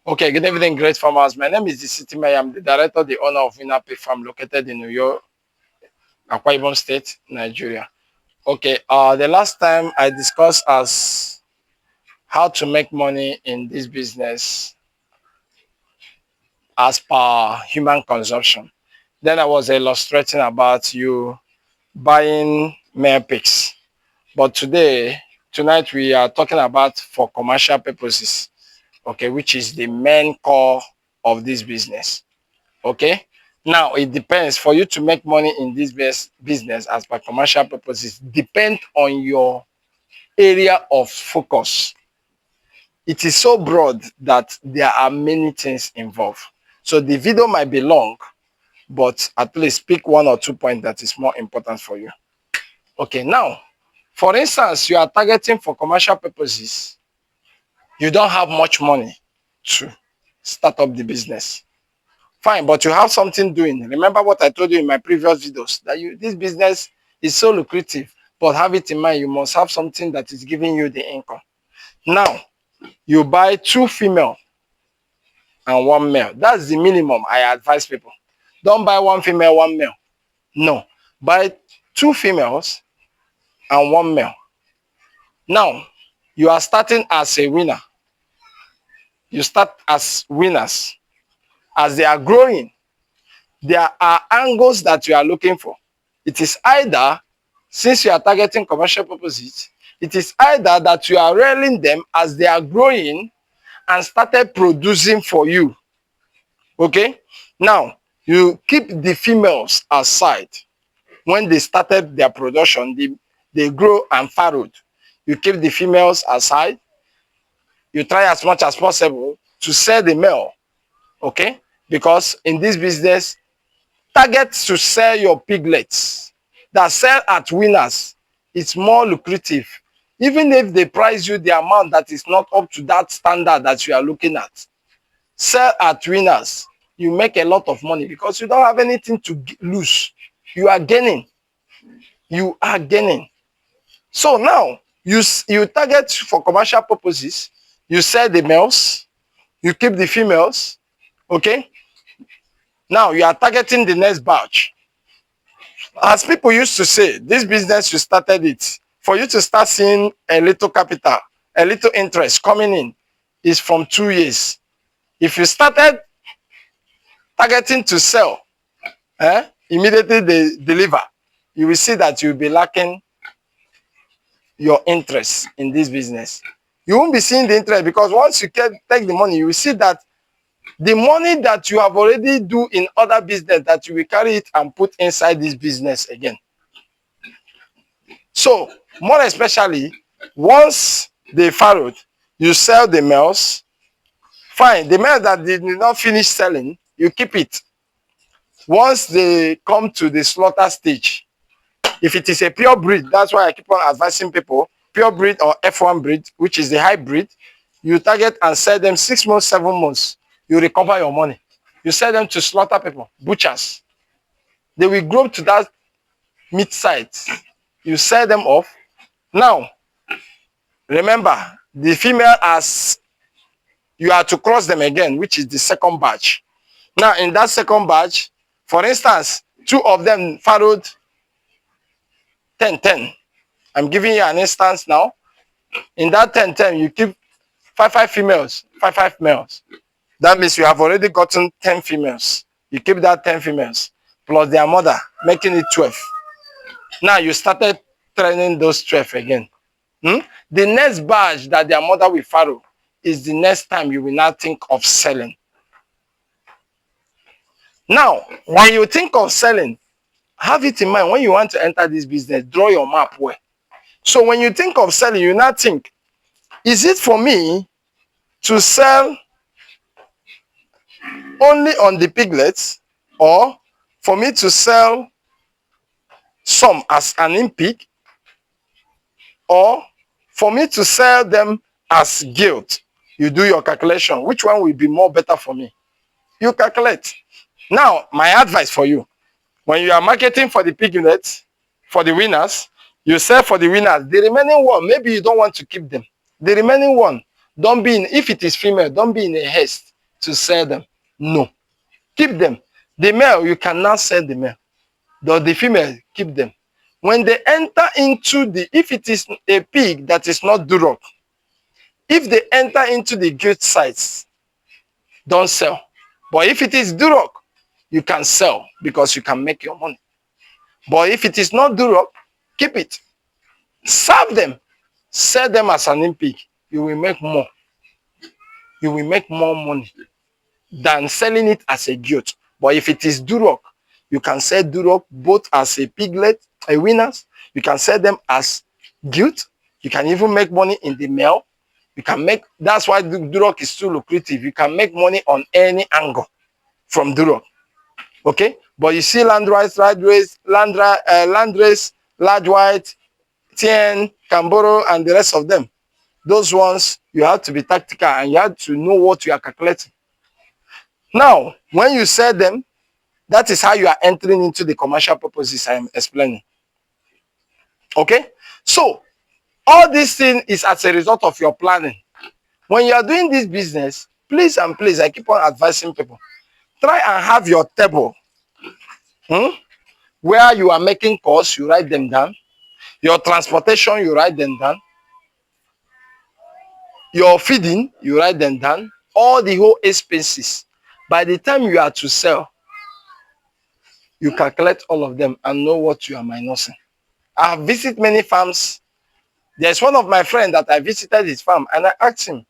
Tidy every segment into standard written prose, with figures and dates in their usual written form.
Okay, good evening, great farmers. My name is the City Mayor. I'm the director, the owner of Winner Pig Farm located in New York, Akwa Ibom State, Nigeria. Okay, the last time I discussed as how to make money in this business as per human consumption. Then I was illustrating about you buying male pigs. But tonight we are talking about for commercial purposes, okay, which is the main core of this business. Okay, now it depends for you to make money in this business as per commercial purposes, depend on your area of focus. It is so broad that there are many things involved, so the video might be long, but at least pick one or two points that is more important for you. Okay, now for instance, you are targeting for commercial purposes, you don't have much money to start up the business. Fine, but you have something doing. Remember what I told you in my previous videos, that this business is so lucrative, but have it in mind, you must have something that is giving you the income. Now, you buy 2 female and 1 male. That's the minimum I advise people. Don't buy 1 female, 1 male. No, buy 2 females and 1 male. Now, you are starting as a winner. You start as winners. As they are growing, there are angles that you are looking for. It is either, since you are targeting commercial purposes, it is either that you are rearing them as they are growing and started producing for you. Okay? Now, you keep the females aside. When they started their production, they grow and farrowed. You keep the females aside. You try as much as possible to sell the male. Okay? Because in this business, target to sell your piglets. That sell at winners. It's more lucrative. Even if they price you the amount that is not up to that standard that you are looking at. Sell at winners. You make a lot of money because you don't have anything to lose. You are gaining. You are gaining. So now, you target for commercial purposes. You sell the males. You keep the females. Okay? Now, you are targeting the next batch. As people used to say, this business, you started it. For you to start seeing a little capital, a little interest coming in is from 2 years. If you started targeting to sell, immediately they deliver, you will see that you'll be lacking your interest in this business. You won't be seeing the interest because once you take the money, you will see that the money that you have already do in other business, that you will carry it and put inside this business again. So, more especially, once they farrowed, you sell the males. Fine, the males that did not finish selling, you keep it. Once they come to the slaughter stage, if it is a pure breed, that's why I keep on advising people, pure breed or F1 breed, which is the hybrid, you target and sell them 6 months, 7 months, you recover your money. You sell them to slaughter people, butchers. They will grow to that meat site. You sell them off. Now, remember, the female, as you are to cross them again, which is the second batch. Now, in that second batch, for instance, 2 of them farrowed 10-10. I'm giving you an instance now. In that 10-10, you keep 5 females, 5 males. That means you have already gotten 10 females. You keep that 10 females plus their mother, making it 12. Now you started training those 12 again. The next batch that their mother will farrow is the next time you will not think of selling. Now, when you think of selling, have it in mind when you want to enter this business, draw your map well. So when you think of selling, you now think, is it for me to sell only on the piglets, or for me to sell some as an in-pig, or for me to sell them as gilt? You do your calculation. Which one will be more better for me? You calculate. Now, my advice for you, when you are marketing for the piglets, for the winners, you sell for the winners. The remaining one, maybe you don't want to keep them. The remaining one, don't be in, if it is female, don't be in a haste to sell them. No. Keep them. The male, you cannot sell the male. The female, keep them. When they enter into if it is a pig that is not Duroc, if they enter into the gilt sites, don't sell. But if it is Duroc, you can sell because you can make your money. But if it is not Duroc, keep it. Serve them. Sell them as an pig. You will make more. You will make more money than selling it as a gilt. But if it is Duroc, you can sell Duroc both as a piglet, a winners. You can sell them as gilt. You can even make money in the male. You can make, that's why Duroc is too lucrative. You can make money on any angle from Duroc. Okay? But you see Landrace, Large White, Tien, Camboro, and the rest of them. Those ones, you have to be tactical and you have to know what you are calculating. Now, when you sell them, that is how you are entering into the commercial purposes I am explaining. Okay? So, all this thing is as a result of your planning. When you are doing this business, please and please, I keep on advising people, try and have your table where you are making costs, you write them down. Your transportation, you write them down. Your feeding, you write them down. All the whole expenses. By the time you are to sell, you calculate all of them and know what you are minusing. I have visited many farms. There's one of my friends that I visited his farm and I asked him,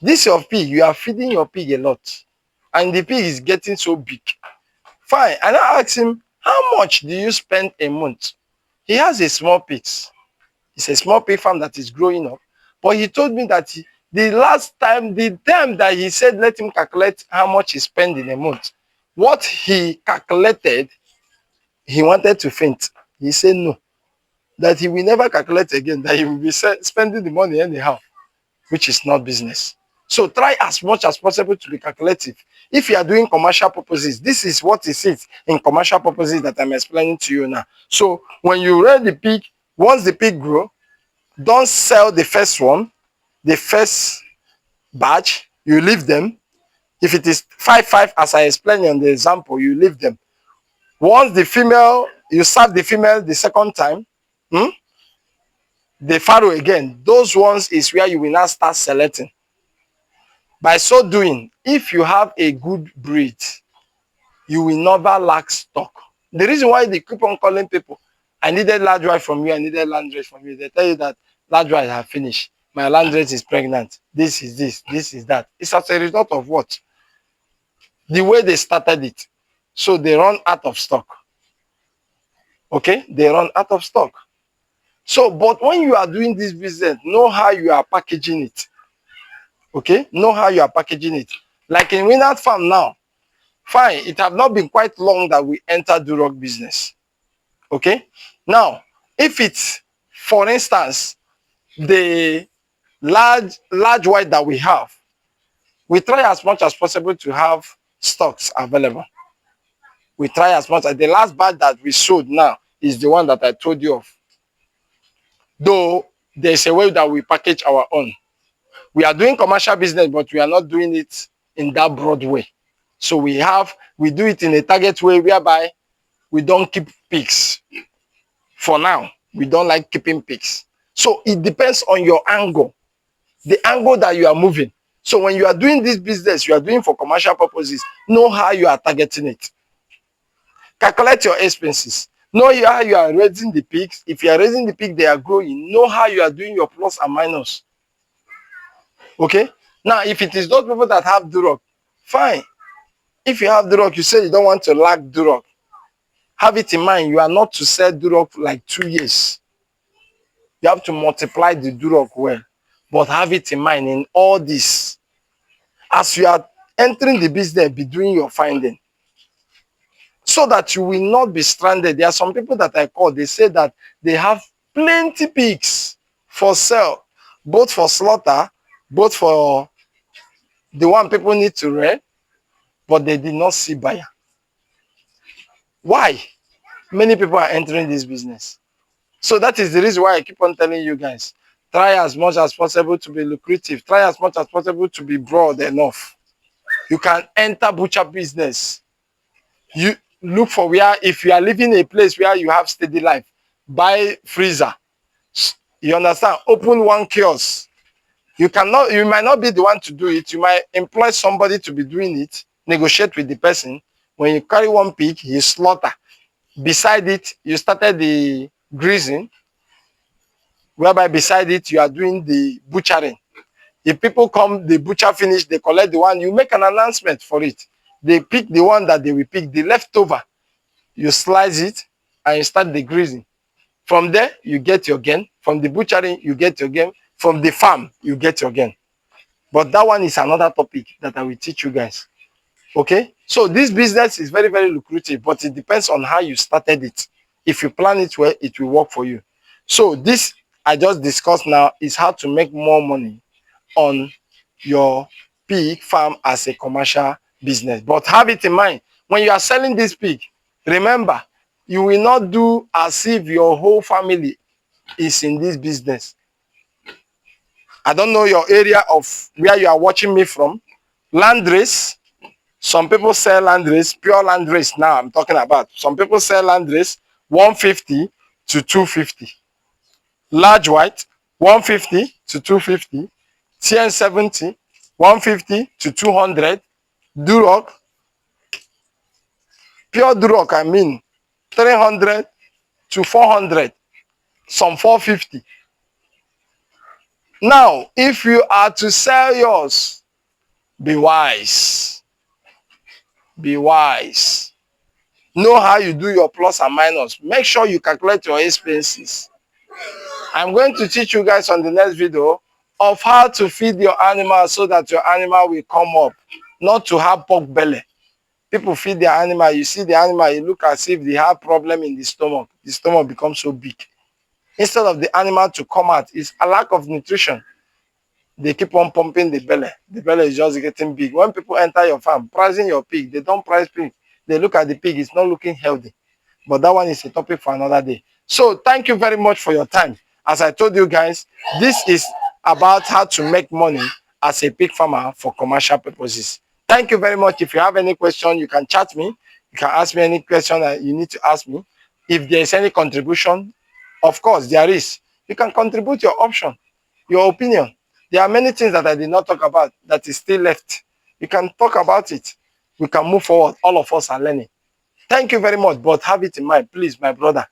this your pig, you are feeding your pig a lot. And the pig is getting so big. Fine. And I asked him, how much do you spend a month? He has a small pig. It's a small pig farm that is growing up. But he told me that the time that he said, let him calculate how much he spent in a month, what he calculated, he wanted to faint. He said no, that he will never calculate again, that he will be spending the money anyhow, which is not business. So try as much as possible to be calculative. If you are doing commercial purposes, this is what it is in commercial purposes that I'm explaining to you now. So when you rear the pig, once the pig grow, don't sell the first one, the first batch, you leave them. If it is 5-5, as I explained on the example, you leave them. Once the female, you serve the female the second time, the farrow again, those ones is where you will now start selecting. By so doing, if you have a good breed, you will never lack stock. The reason why they keep on calling people, I needed large white from you, I needed landrace from you, they tell you that large white have finished. My landrace is pregnant. This is this, this is that. It's as a result of what? The way they started it. So they run out of stock. Okay? They run out of stock. So, but when you are doing this business, know how you are packaging it. Okay? Know how you are packaging it. Like in Winners Farm now, fine, it have not been quite long that we entered Duroc business. Okay? Now, if it's, for instance, the large white that we have, we try as much as possible to have stocks available. We try as much as the last batch that we sold now is the one that I told you of. Though there's a way that we package our own. We are doing commercial business, but we are not doing it in that broad way. So we do it in a target way whereby we don't keep pigs. For now, we don't like keeping pigs. So it depends on your angle, the angle that you are moving. So when you are doing this business, you are doing for commercial purposes, know how you are targeting it. Calculate your expenses. Know how you are raising the pigs. If you are raising the pig, they are growing. Know how you are doing your plus and minus. Okay? Now, if it is those people that have Duroc, fine. If you have Duroc, you say you don't want to lack Duroc. Have it in mind, you are not to sell Duroc like 2 years. You have to multiply the Duroc well. But have it in mind in all this. As you are entering the business, be doing your finding. So that you will not be stranded. There are some people that I call, they say that they have plenty pigs for sale, both for slaughter, both for the one people need to rear, but they did not see buyer. Why? Many people are entering this business. So that is the reason why I keep on telling you guys, try as much as possible to be lucrative. Try as much as possible to be broad enough. You can enter butcher business. You look for where, if you are living in a place where you have steady life, buy freezer. You understand? Open one kiosk. You might not be the one to do it. You might employ somebody to be doing it, negotiate with the person. When you carry one pig, you slaughter. Beside it, you started the grazing, whereby beside it, you are doing the butchering. If people come, the butcher finish, they collect the one, you make an announcement for it. They pick the one that they will pick, the leftover. You slice it and you start the grazing. From there, you get your gain. From the butchering, you get your gain. From the farm, you get your gain. But that one is another topic that I will teach you guys. Okay? So this business is very, very lucrative, but it depends on how you started it. If you plan it well, it will work for you. So this I just discussed now is how to make more money on your pig farm as a commercial business. But have it in mind, when you are selling this pig, remember, you will not do as if your whole family is in this business. I don't know your area of where you are watching me from. Landrace, some people sell landrace, pure landrace now I'm talking about. Some people sell landrace 150 to 250. Large white, 150 to 250. TN70, 150 to 200. Duroc, pure Duroc, I mean, 300 to 400. Some 450. Now, if you are to sell yours, be wise. Be wise. Know how you do your plus and minus. Make sure you calculate your expenses. I'm going to teach you guys on the next video of how to feed your animal so that your animal will come up, not to have pork belly. People feed their animal, you see the animal, you look as if they have problem in the stomach becomes so big. Instead of the animal to come out, it's a lack of nutrition. They keep on pumping the belly is just getting big. When people enter your farm, pricing your pig, they don't price pig. They look at the pig, it's not looking healthy. But that one is a topic for another day. So thank you very much for your time. As I told you guys, this is about how to make money as a pig farmer for commercial purposes. Thank you very much. If you have any question, you can chat me. You can ask me any question that you need to ask me. If there is any contribution, of course there is. You can contribute your option, your opinion. There are many things that I did not talk about that is still left. You can talk about it. We can move forward. All of us are learning. Thank you very much, but have it in mind, please, my brother.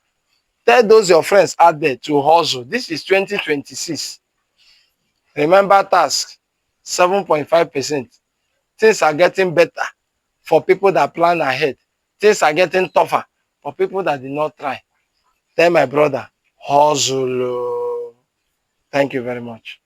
Tell those your friends out there to hustle. This is 2026. Remember task, 7.5%. Things are getting better for people that plan ahead. Things are getting tougher for people that did not try. Tell my brother, hustle. Thank you very much.